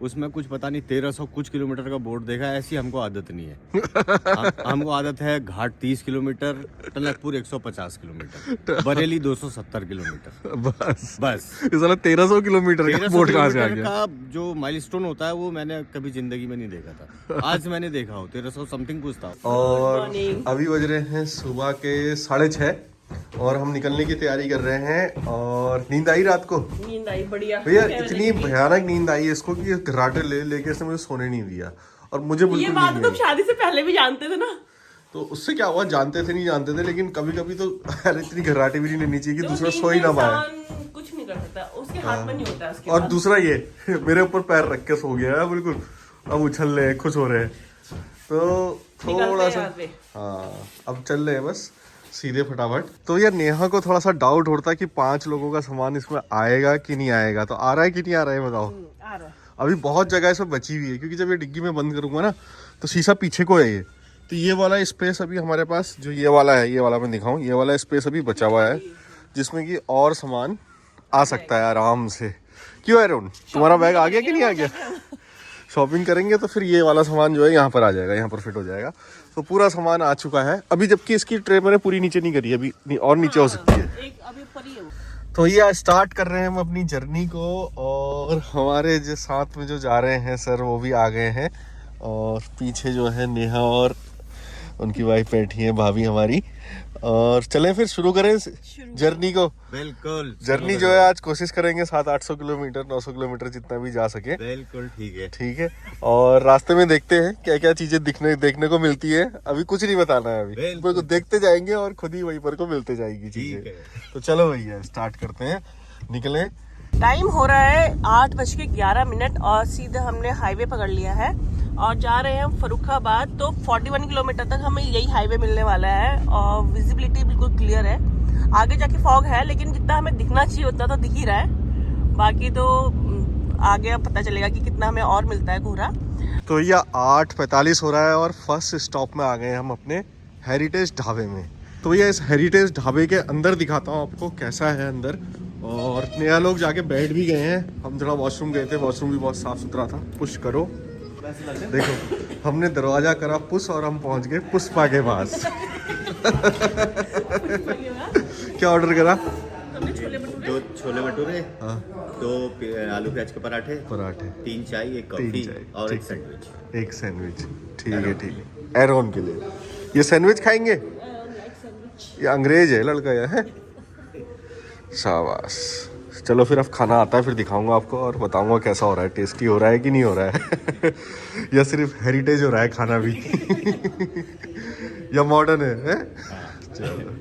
उसमें कुछ पता नहीं 1300 कुछ किलोमीटर का बोर्ड देखा है। ऐसी हमको आदत नहीं है। हमको आदत है घाट 30 kilometre, Tanakpur 150 kilometre, Bareilly 270 kilometre. बस इस साला 1300 किलोमीटर का बोर्ड कहाँ से आ गया? का जो माइलस्टोन होता है वो मैंने कभी जिंदगी में नहीं देखा था। आज मैंने देखा हो 1300 समथिंग कुछ था। और अभी बज रहे हैं सुबह के 6:30 और हम निकलने की तैयारी कर रहे हैं। और नींद आई रात को? नींद आई बढ़िया भैया, इतनी भयानक नींद आई है इसको कि घराटे लेके इसने मुझे सोने नहीं दिया। और मुझे ये बिल्कुल बात नींद तो नहीं तुम शादी से पहले भी जानते थे ना। तो उससे क्या हुआ, जानते थे नहीं जानते थे, लेकिन कभी कभी तो अरे इतनी घराटे भी नहीं लेनी चाहिए कि दूसरा नींद सो ही ना में पाए। इंसान कुछ नहीं कर सकता, उसके हाथ में नहीं होता है उसके और बाद। दूसरा ये मेरे ऊपर पैर रख के सो गया है बिल्कुल। अब उछल रहे हैं, खुश हो रहे हैं, तो थोड़ा सा हाँ अब चल रहे हैं बस सीधे फटाफट। तो यार नेहा को थोड़ा सा डाउट होता है कि 5 लोगों का सामान इसमें आएगा कि नहीं आएगा। तो आ रहा है कि नहीं आ रहा है बताओ? आ रहा है। अभी बहुत जगह इसमें बची हुई है, क्योंकि जब ये डिग्गी में बंद करूंगा ना तो शीशा पीछे को है ये। तो ये वाला स्पेस अभी हमारे पास जो ये वाला है, ये वाला मैं दिखाऊं, ये वाला स्पेस अभी बचा हुआ है जिसमें कि और सामान आ सकता है आराम से। क्यों अरुण, तुम्हारा बैग आ गया कि नहीं आ गया? शॉपिंग करेंगे तो फिर ये वाला सामान जो है यहाँ पर आ जाएगा, यहाँ पर फिट हो जाएगा। तो पूरा सामान आ चुका है अभी, जबकि इसकी ट्रे मैंने पूरी नीचे नहीं करी अभी, और नीचे हो सकती है। एक अभी ऊपर ही है वो। तो ये स्टार्ट कर रहे हैं हम अपनी जर्नी को। और हमारे जो साथ में जो जा रहे हैं सर वो भी आ गए हैं। और पीछे जो है नेहा और उनकी वाइफ बैठी है, भाभी हमारी। और चलें फिर शुरू करें जर्नी को। बिल्कुल जर्नी जो है आज कोशिश करेंगे 700-800 किलोमीटर 900 किलोमीटर जितना भी जा सके। बिल्कुल ठीक है। ठीक है, और रास्ते में देखते हैं क्या क्या चीजें देखने को मिलती है। अभी कुछ नहीं बताना है, अभी तो देखते जाएंगे और खुद ही वहीं पर को मिलते जाएगी चीजें। तो चलो भैया स्टार्ट करते हैं, निकले। टाइम हो रहा है 8:11 और सीधे हमने हाईवे पकड़ लिया है और जा रहे हैं फर्रुखाबाद। तो 41 किलोमीटर तक हमें यही हाईवे मिलने वाला है और विजिबिलिटी बिल्कुल क्लियर है। आगे जाके फॉग है, लेकिन जितना हमें दिखना चाहिए उतना तो दिख ही रहा है। बाकी तो आगे पता चलेगा कि कितना हमें और मिलता है कोहरा। तो ये 8:45 हो रहा है और फर्स्ट स्टॉप में आ गए हम अपने हेरिटेज ढाबे में। तो भैया इस हेरिटेज ढाबे के अंदर दिखाता हूँ आपको कैसा है अंदर। और नया लोग जाके बैठ भी गए हैं। हम थोड़ा वॉशरूम गए थे, वॉशरूम भी बहुत साफ सुथरा था। पुश करो, देखो हमने दरवाजा करा पुश और हम पहुंच गए पुष्पा के पास। क्या ऑर्डर करा? 2 छोले भटूरे, 2 आलू प्याज के पराठे, 3 चाय, 1 कॉफी और 1 सैंडविच। 1 सैंडविच, ठीक है ठीक है। एरोन के लिए ये सैंडविच खाएंगे? ये अंग्रेज है लड़का यह है। शाबाश, चलो फिर अब खाना आता है फिर दिखाऊंगा आपको और बताऊंगा कैसा हो रहा है, टेस्टी हो रहा है कि नहीं हो रहा है। या सिर्फ हेरिटेज हो रहा है खाना भी। या मॉडर्न है? चलो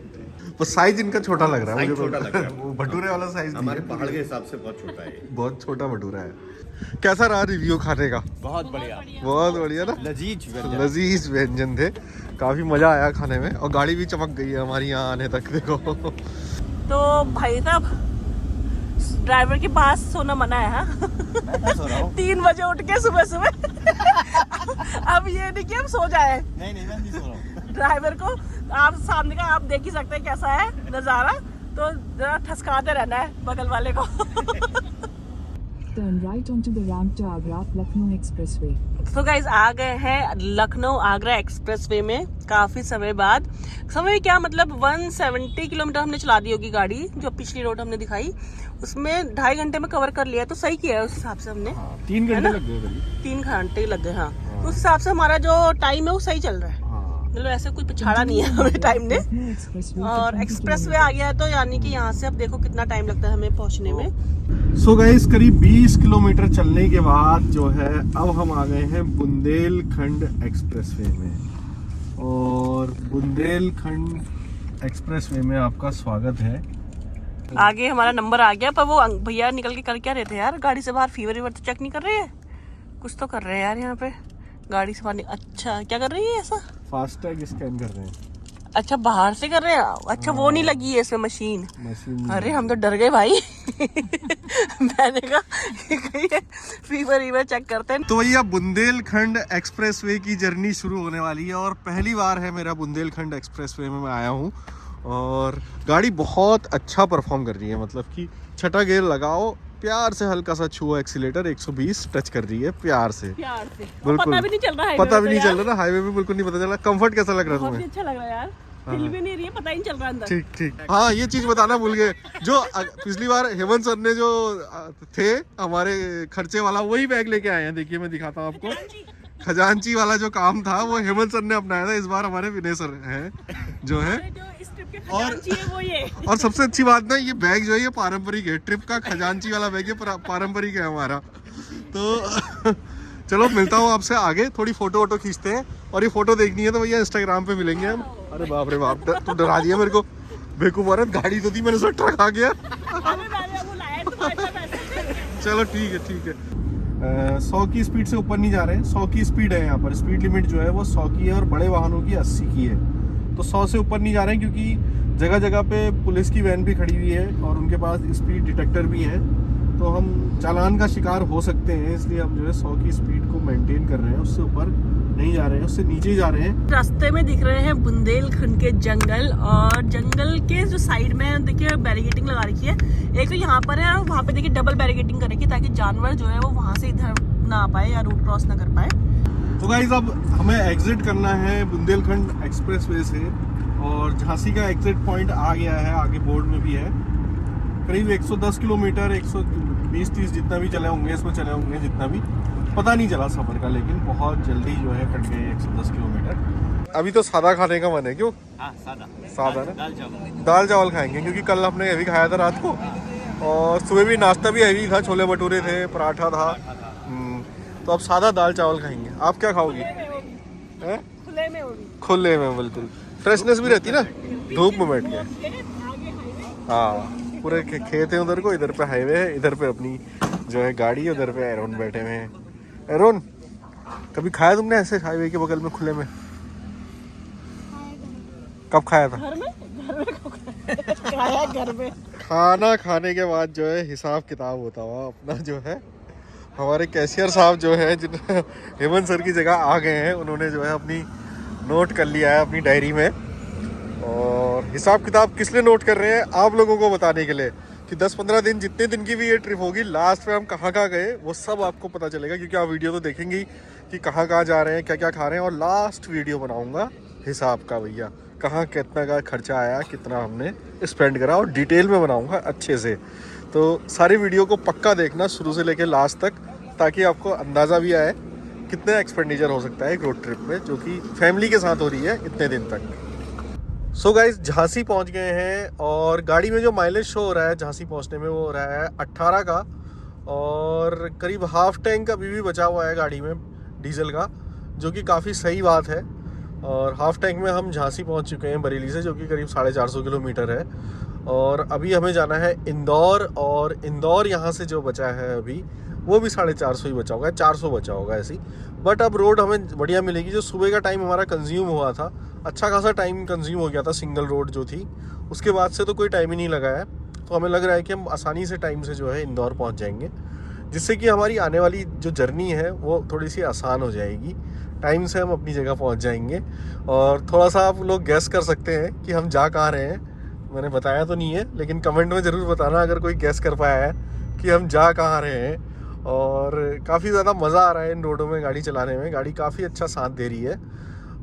बस साइज इनका छोटा लग रहा है मुझे, छोटा लग रहा है। वो भटूरे वाला साइज हमारे पहाड़ के हिसाब से बहुत छोटा है, बहुत छोटा भटूरा है। कैसा रहा रिव्यू खाने का? बहुत बढ़िया, बहुत बढ़िया ना, लजीज व्यंजन थे, काफी मजा आया खाने में। और गाड़ी भी चमक गई है हमारी यहाँ आने तक, देखो। तो भाई साहब ड्राइवर के पास सोना मना है। हाँ? 3 बजे उठ के सुबह। अब ये नहीं कि हम सो जाए। नहीं मैं नहीं सो रहा हूँ। ड्राइवर को आप सामने का आप देख ही सकते हैं कैसा है नजारा, तो जरा ठसकाते रहना है बगल वाले को। Turn right onto the ramp to Agra Lucknow Expressway. तो गाइज आ गए हैं लखनऊ आगरा एक्सप्रेसवे में काफी समय बाद। समय क्या मतलब 170 किलोमीटर हमने चला दी होगी गाड़ी, जो पिछली रोड हमने दिखाई उसमें 2.5 घंटे में कवर कर लिया। तो सही किया है उस हिसाब से हमने। 3 घंटे लग गए, 3 घंटे लग गए। हाँ, तो उस हिसाब से हमारा जो टाइम है वो सही चल रहा है। मतलब ऐसे कोई पिछाड़ा नहीं है हमें टाइम ने। और एक्सप्रेसवे आ गया है तो यानी कि यहाँ से अब देखो कितना टाइम लगता है हमें पहुँचने में। सो गाइस करीब 20 किलोमीटर चलने के बाद जो है अब हम आ गए हैं बुंदेलखंड एक्सप्रेसवे में। और बुंदेलखंड एक्सप्रेसवे में आपका स्वागत है। आगे हमारा नंबर आ गया, पर वो भैया निकल के कर क्या रहे थे यार गाड़ी से बाहर? फीवर तो चेक नहीं कर रहे हैं? कुछ तो कर रहे हैं यार यहाँ पे गाड़ी से बाहर। अच्छा क्या कर रही है ऐसा? फास्टैग स्कैन कर रहे हैं। अच्छा बाहर से कर रहे हैं। अच्छा वो नहीं लगी है इसमें मशीन। अरे हम तो डर गए भाई। मैंने कहा फीवर चेक करते हैं। तो भैया बुंदेलखंड एक्सप्रेसवे की जर्नी शुरू होने वाली है और पहली बार है मेरा बुंदेलखंड एक्सप्रेसवे में मैं आया हूँ। और गाड़ी बहुत अच्छा परफॉर्म कर रही है, मतलब कि छठा गियर लगाओ प्यार से हल्का सा छुआ एक्सीलेटर, 120 टच कर रही है प्यार से। प्यार से बिल्कुल पता भी नहीं चल रहा है, पता भी नहीं चल रहा ना, हाईवे पे बिल्कुल नहीं पता चल रहा। कंफर्ट कैसा लग रहा है बहुत तुम्हें? ही अच्छा लग रहा है यार, हिल भी नहीं रही है, पता ही नहीं चल रहा अंदर। ठीक ठीक। हाँ ये चीज बताना भूल गए, जो पिछली बार हेमंत सर ने जो थे हमारे खर्चे वाला वही बैग लेके आए हैं। देखिए मैं दिखाता हूँ आपको, खजांची वाला जो काम था वो हेमंत सर ने अपनाया था। इस बार हमारे विनय सर हैं जो है। जो इस ट्रिप के खजांची है वो ये। और सबसे अच्छी बात ना, ये बैग जो है ये पारंपरिक है, ट्रिप का खजांची वाला बैग ये पारंपरिक है हमारा। तो चलो मिलता हूँ आपसे आगे, थोड़ी फोटो वोटो खींचते हैं। और ये फोटो देखनी है तो भैया इंस्टाग्राम पे मिलेंगे हम। अरे बाप रे बाप, तो डरा दिया मेरे को। बेवकूफ औरत, गाड़ी तो थी, मैंने सोचा ट्रक आ गया। चलो ठीक है ठीक है। 100 की स्पीड से ऊपर नहीं जा रहे हैं, 100 की स्पीड है यहाँ पर। स्पीड लिमिट जो है वो 100 की है और बड़े वाहनों की 80 की है। तो 100 से ऊपर नहीं जा रहे हैं क्योंकि जगह जगह पे पुलिस की वैन भी खड़ी हुई है और उनके पास स्पीड डिटेक्टर भी है, तो हम चालान का शिकार हो सकते हैं। इसलिए हम जो है 100 की स्पीड को मेंटेन कर रहे हैं, उससे ऊपर नहीं जा रहे हैं, उससे नीचे ही जा रहे हैं। रास्ते में दिख रहे हैं बुंदेलखंड के जंगल, और जंगल के जो साइड में देखिए बैरिकेटिंग लगा रखी है। एक तो यहाँ पर है और वहाँ पे देखिए डबल बैरिकेटिंग कर रखी है, ताकि जानवर जो है वो वहाँ से इधर ना आ पाए या रूट क्रॉस ना कर पाए। तो गाइस अब हमें एग्जिट करना है बुंदेलखंड एक्सप्रेसवे से, और झांसी का एग्जिट पॉइंट आ गया है, आगे बोर्ड में भी है। करीब 110 किलोमीटर, 120-130 जितना भी चले होंगे, इसमें चले होंगे जितना भी, पता नहीं चला सफर का, लेकिन बहुत जल्दी जो है कट गए 110 किलोमीटर। अभी तो सादा खाने का मन है, क्यों? हाँ, सादा सादा ना, दाल चावल खाएंगे क्योंकि कल हमने हैवी खाया था रात को, और सुबह भी नाश्ता भी हैवी था, छोले भटूरे थे, पराठा था। तो अब सादा दाल चावल खाएंगे। आप क्या खाओगी? खुले में होगी, खुले में, बिल्कुल फ्रेशनेस भी रहती ना, धूप में बैठ के। हाँ पूरे खेत है उधर को, इधर पे हाईवे है, इधर पे अपनी जो है गाड़ी है, उधर पे एरोन बैठे हुए हैं। एरोन, कभी खाया तुमने ऐसे हाईवे के बगल में खुले में? कब खाया था? घर में खाया घर में। खाना खाने के बाद जो है हिसाब किताब होता हुआ अपना जो है, हमारे कैशियर साहब जो है जिन हेमंत सर की जगह आ गए हैं, उन्होंने जो है अपनी नोट कर लिया है अपनी डायरी में। और हिसाब किताब किस लिए नोट कर रहे हैं? आप लोगों को बताने के लिए कि 10-15 दिन, जितने दिन की भी ये ट्रिप होगी, लास्ट में हम कहाँ कहाँ गए वो सब आपको पता चलेगा, क्योंकि आप वीडियो तो देखेंगे ही कि कहाँ कहाँ जा रहे हैं, क्या क्या खा रहे हैं। और लास्ट वीडियो बनाऊंगा हिसाब का, भैया कहाँ कितना का खर्चा आया, कितना हमने स्पेंड करा, और डिटेल में बनाऊंगा अच्छे से। तो सारी वीडियो को पक्का देखना शुरू से लेकर लास्ट तक, ताकि आपको अंदाज़ा भी आए कितना एक्सपेंडिचर हो सकता है एक रोड ट्रिप में, जो कि फैमिली के साथ हो रही है इतने दिन तक। सो गाइस झांसी पहुंच गए हैं, और गाड़ी में जो माइलेज शो हो रहा है झांसी पहुंचने में वो हो रहा है 18 का, और करीब हाफ टैंक अभी भी बचा हुआ है गाड़ी में डीजल का, जो कि काफ़ी सही बात है। और हाफ टैंक में हम झांसी पहुंच चुके हैं बरेली से, जो कि करीब 450 किलोमीटर है। और अभी हमें जाना है इंदौर, और इंदौर यहाँ से जो बचा है अभी वो भी 450 ही बचा होगा, 400 बचा होगा ऐसी। बट अब रोड हमें बढ़िया मिलेगी। जो सुबह का टाइम हमारा कंज्यूम हुआ था, अच्छा खासा टाइम कंज्यूम हो गया था सिंगल रोड जो थी, उसके बाद से तो कोई टाइम ही नहीं लगा है। तो हमें लग रहा है कि हम आसानी से टाइम से जो है इंदौर पहुंच जाएंगे, जिससे कि हमारी आने वाली जो जर्नी है वो थोड़ी सी आसान हो जाएगी। टाइम से हम अपनी जगह पहुंच जाएंगे। और थोड़ा सा आप लोग गैस कर सकते हैं कि हम जा कहाँ रहे हैं। मैंने बताया तो नहीं है, लेकिन कमेंट में ज़रूर बताना अगर कोई गैस कर पाया है कि हम जा कहाँ रहे हैं। और काफ़ी ज़्यादा मज़ा आ रहा है इन रोडों में गाड़ी चलाने में, गाड़ी काफ़ी अच्छा साथ दे रही है।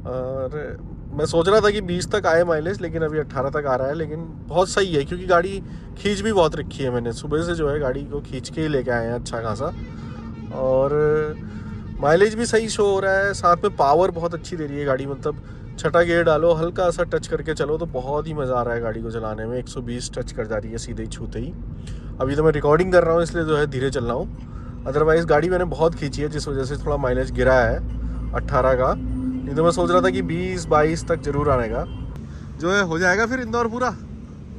और मैं सोच रहा था कि 20 तक आए माइलेज, लेकिन अभी 18 तक आ रहा है, लेकिन बहुत सही है क्योंकि गाड़ी खींच भी बहुत रखी है। मैंने सुबह से जो है गाड़ी को खींच के ही लेके आए हैं अच्छा खासा, और माइलेज भी सही शो हो रहा है। साथ में पावर बहुत अच्छी दे रही है गाड़ी, मतलब छठा गियर डालो, हल्का सा टच करके चलो तो बहुत ही मज़ा आ रहा है गाड़ी को चलाने में। 120 टच कर जा रही है सीधे ही छूते ही। अभी तो मैं रिकॉर्डिंग कर रहा हूँ इसलिए जो है धीरे चल रहा हूँ, अदरवाइज़ गाड़ी मैंने बहुत खींची है, जिस वजह से थोड़ा माइलेज गिरा है 18 का। नहीं तो मैं सोच रहा था कि 20-22 तक जरूर आने का। जो है हो जाएगा फिर इंदौर पूरा,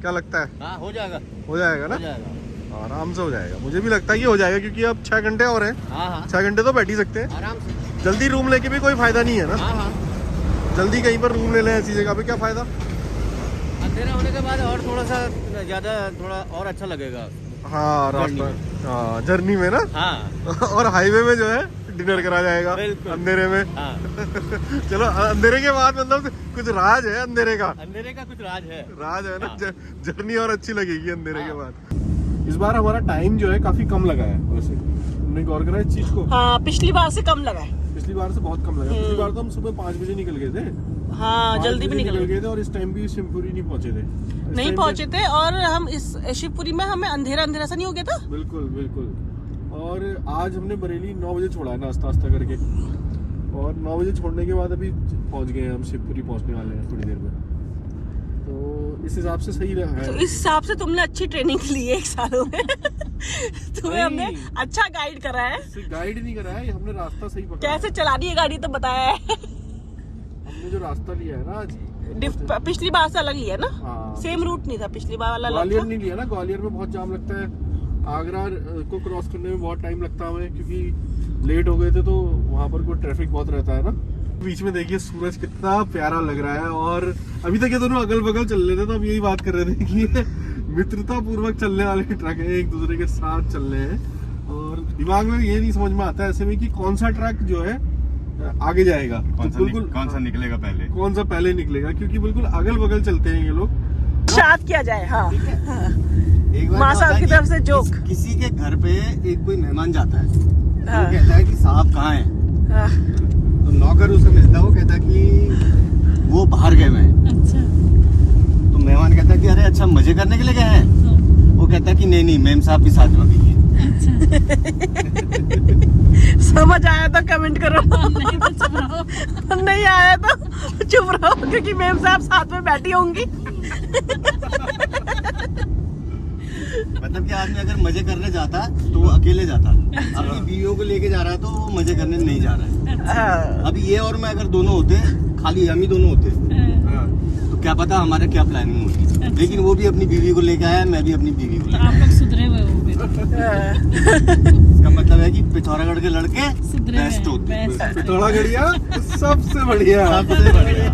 क्या लगता है? हाँ हो जाएगा, हो जाएगा ना, हो जाएगा, आराम से हो जाएगा। मुझे भी लगता है कि हो जाएगा, क्योंकि अब 6 घंटे और हैं। हाँ हाँ 6 घंटे तो बैठ ही सकते हैं आराम से। जल्दी रूम लेके भी कोई फ़ायदा नहीं है ना। हाँ हाँ जल्दी कहीं पर रूम ले लें ऐसी जगह पे, क्या फ़ायदा? अंधेरा होने के बाद और थोड़ा सा ज़्यादा, थोड़ा और अच्छा लगेगा। हाँ रास्ता, हाँ जर्नी में ना। हाँ और हाईवे में जो है डिनर करा जाएगा अंधेरे में। हाँ चलो अंधेरे के बाद मतलब कुछ राज है अंधेरे का, अंधेरे का कुछ राज है ना। हाँ। जर्नी और अच्छी लगेगी अंधेरे के बाद। इस बार हमारा टाइम जो है काफी कम लगा है वैसे, तुमने गौर करा इस चीज को? हाँ, पिछली बार से कम लगा है। पिछली बार से बहुत कम लगा। पिछली बार तो हम सुबह 5 बजे निकल गए थे। हाँ, 5 जल्दी भी बजे निकल गए थे और इस टाइम भी शिवपुरी नहीं पहुंचे थे। नहीं पहुंचे थे, और हम इस शिवपुरी में हमें अंधेरा अंधेरा सा नहीं हो गया था। बिल्कुल बिल्कुल। और आज हमने बरेली 9 बजे छोड़ा है नाश्ता वास्ता करके, और 9 बजे छोड़ने के बाद अभी पहुंच गए हैं हम, शिवपुरी पहुंचने वाले हैं थोड़ी देर में। तो इस हिसाब से सही रहा तो है। इस हिसाब से तुमने अच्छी ट्रेनिंग ली है 1 सालों में। तुम्हें हमने अच्छा गाइड करा है। गाइड नहीं करा है, हमने रास्ता सही पकड़ा है। कैसे चलानी है गाड़ी तो बताया है। हमने जो रास्ता लिया है ना आज, पिछली बार से अलग लिया ना। हाँ। सेम रूट नहीं था पिछली बार वाला, अलग ग्वालियर था। नहीं लिया ना, ग्वालियर में बहुत जाम लगता है। आगरा को क्रॉस करने में बहुत टाइम लगता है हमें, क्योंकि लेट हो गए थे तो वहाँ पर कोई ट्रैफिक बहुत रहता है ना। बीच में देखिए सूरज कितना प्यारा लग रहा है, और अभी तक ये दोनों अगल बगल चल रहे थे तो हम यही बात कर रहे थे कि मित्रता पूर्वक चलने वाले ट्रक है, एक दूसरे के साथ चल रहे हैं। और दिमाग में ये नहीं समझ में आता है ऐसे में कि कौन सा ट्रक जो है आगे जाएगा, कौन बिल्कुल सा निकलेगा पहले, कौन सा पहले निकलेगा, क्योंकि बिल्कुल अगल बगल चलते हैं ये लोग। शाद किया जाए। हाँ, एक बार माँ क्या साहब होता की है तरफ कि से जोक। किसी के घर पे एक कोई मेहमान जाता है, हाँ। वो कहता है कि साहब कहाँ हैं? हाँ। तो नौकर उसे मिलता है, वो कहता है कि वो बाहर गए हुए हैं। अच्छा। तो मेहमान कहता है कि अरे अच्छा मजे करने के लिए गए हैं? वो कहता है कि नहीं मेम साहब भी साथ में गई है। समझ आया तो कमेंट करो। नहीं तो चुप रहो। नहीं आया तो चुप रहो, क्योंकि मेम साहब साथ में बैठी होंगी। मतलब कि आदमी अगर मजे करने जाता तो वो अकेले जाता, अपनी बीवियों को लेके जा रहा है तो वो मजे करने नहीं जा रहा है। हाँ। अब ये और मैं अगर दोनों होते, खाली हम ही दोनों होते, तो क्या पता हमारे क्या प्लानिंग होती। लेकिन वो भी अपनी बीवी को लेके आया, मैं भी अपनी बीवी को तो लेके आप लोग सुधरे हुए हो फिर। आया। इसका मतलब है कि पिथौरागढ़ के लड़के सुधरे बेस्ट हुए होते हैं। बेस्ट। पिथौरागढ़ गढ़िया सबसे बढ़िया। सबसे बढ़िया।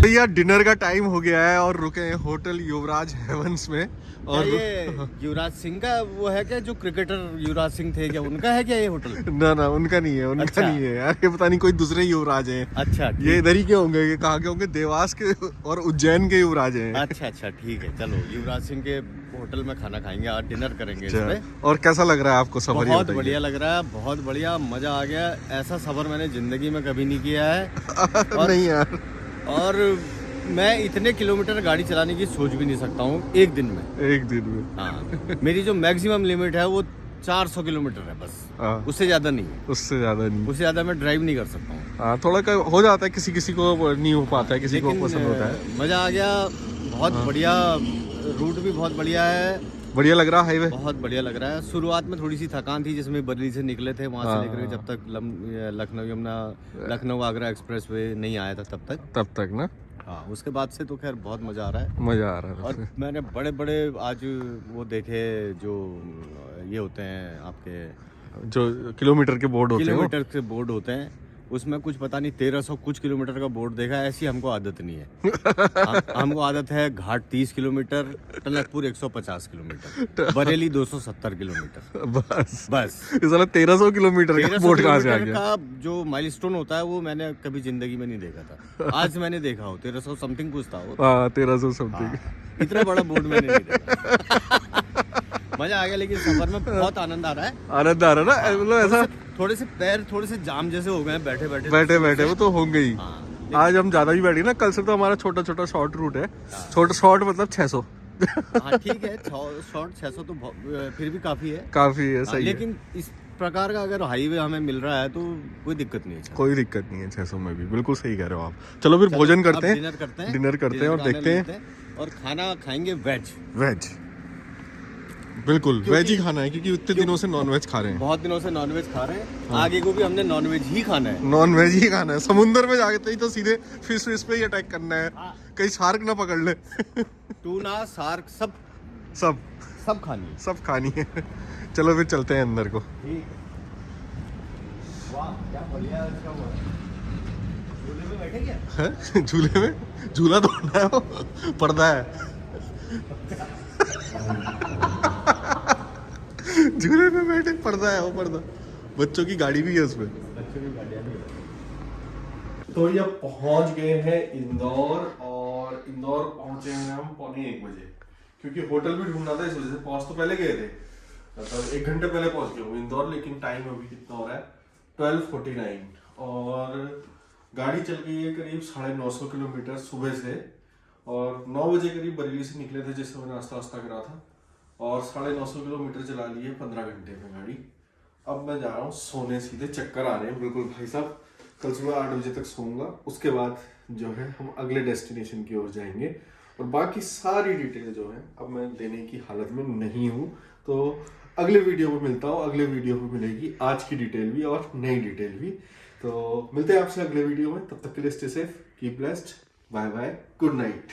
भैया डिनर का टाइम हो गया है और रुके हैं होटल युवराज हेवंस में। और ये युवराज सिंह का वो है क्या, जो क्रिकेटर युवराज सिंह थे, क्या उनका है क्या ये होटल? ना उनका नहीं है, उनका अच्छा। नहीं है यार, ये पता नहीं कोई दूसरे युवराज हैं। अच्छा ये इधर ही के होंगे, ये कहाँ के होंगे? देवास के और उज्जैन के युवराज हैं। अच्छा ठीक है, चलो युवराज सिंह के होटल में खाना खाएंगे और डिनर करेंगे इसमें। और कैसा लग रहा है आपको सफर? ये बहुत बताइए। बढ़िया लग रहा है, बहुत बढ़िया, मजा आ गया। ऐसा सफर मैंने जिंदगी में कभी नहीं किया है। नहीं यार, और मैं इतने किलोमीटर गाड़ी चलाने की सोच भी नहीं सकता हूँ एक दिन में। एक दिन में। हाँ, मेरी जो मैक्सिमम लिमिट है वो 400 किलोमीटर है बस, हाँ। उससे ज्यादा नहीं है। उससे ज्यादा नहीं। उससे ज्यादा मैं ड्राइव नहीं कर सकता हूँ। हाँ, थोड़ा हो जाता है, किसी को नहीं हो पाता है, किसी को लेकिन पसंद होता है। मजा आ गया, बहुत बढ़िया, रूट भी बहुत बढ़िया है, बढ़िया लग रहा हाईवे, बहुत बढ़िया लग रहा है। शुरुआत में थोड़ी सी थकान थी, जिसमें बरेली से निकले थे, वहाँ से लेकर जब तक लखनऊ आगरा एक्सप्रेस वे नहीं आया था तब तक ना। हाँ, उसके बाद से तो खैर बहुत मजा आ रहा है। मजा आ रहा है। और मैंने बड़े बड़े आज वो देखे जो ये होते हैं आपके जो किलोमीटर के बोर्ड होते हैं, किलोमीटर के बोर्ड होते हैं, उसमें कुछ पता नहीं 1300 कुछ किलोमीटर का बोर्ड देखा है। ऐसी हमको आदत नहीं है। हमको आदत है घाट 30 kilometre, Tanakpur 150 kilometre, Bareilly 270 kilometre, बस। इस साला 1300 किलोमीटर का बोर्ड कहाँ से आ गया? का जो माइलस्टोन होता है वो मैंने कभी जिंदगी में नहीं देखा था। आज मैंने देखा हो 1300 समथिंग कुछ था वो। हाँ, 1300 समथिंग। इतना बड़ा बोर्ड मैंने नहीं देखा। मजा आ गया, लेकिन सफर में बहुत आनंद आ रहा है। आनंद आ रहा है ना, मतलब ऐसा थोड़े से पैर थोड़े से जाम जैसे हो गए हैं बैठे बैठे वो तो होंगे ही। हाँ, आज हम ज्यादा भी बैठे ना, कल से तो हमारा छोटा शॉर्ट रूट है। शॉर्ट मतलब 600। हाँ ठीक है, शॉर्ट 600 तो फिर भी काफी है, काफी है, सही है। लेकिन इस प्रकार का अगर हाईवे हमें मिल रहा है तो कोई दिक्कत नहीं है। कोई दिक्कत नहीं है 600 में भी, बिल्कुल सही कह रहे हो आप। चलो फिर भोजन करते हैं, डिनर करते हैं और देखते हैं। और खाना खाएंगे वेज। बिल्कुल वेज ही खाना है, क्योंकि इतने दिनों से नॉन वेज खा रहे हैं। बहुत दिनों से नॉन वेज खा रहे हैं। आगे को भी हमने नॉन वेज ही खाना है। नॉन वेज ही खाना है। समुंदर में जाते ही तो सीधे फिश पे ही अटैक करना है, कहीं शार्क ना पकड़ ले। टूना, शार्क सब खानी है। चलो फिर चलते हैं अंदर को। ठीक है। वाह क्या बढ़िया इसका हुआ। झूले में बैठे क्या? हैं? झूले में झूला दौड़ना है, वो पर्दा है। झूले में बैठे, पर्दा है, वो पर्दा। बच्चों की गाड़ी भी है उसमें। तो ये पहुंच गए हैं इंदौर, और इंदौर पहुंचे हैं हम 1:45 बजे, क्योंकि होटल भी ढूंढना था, इस वजह से पहुंच तो पहले गए थे, मतलब 1 घंटे पहले पहुंच गए हूँ इंदौर, लेकिन टाइम अभी कितना हो रहा है 12:49 और गाड़ी चल गई है करीब 950 किलोमीटर सुबह से, और 9 बजे करीब बरेली से निकले थे, जैसे मैंने नाश्ता वास्ता करा था, और 950 किलोमीटर चला लिए 15 घंटे में गाड़ी। अब मैं जा रहा हूँ सोने, सीधे चक्कर आ रहे हैं बिल्कुल भाई साहब, कल सुबह 8 बजे तक सोऊंगा, उसके बाद जो है हम अगले डेस्टिनेशन की ओर जाएंगे, और बाकी सारी डिटेल जो है अब मैं देने की हालत में नहीं हूँ, तो अगले वीडियो में मिलता हूँ। अगले वीडियो में मिलेगी आज की डिटेल भी और नई डिटेल भी, तो मिलते हैं आपसे अगले वीडियो में, तब तक के लिए stay safe, keep blessed, bye bye, good night.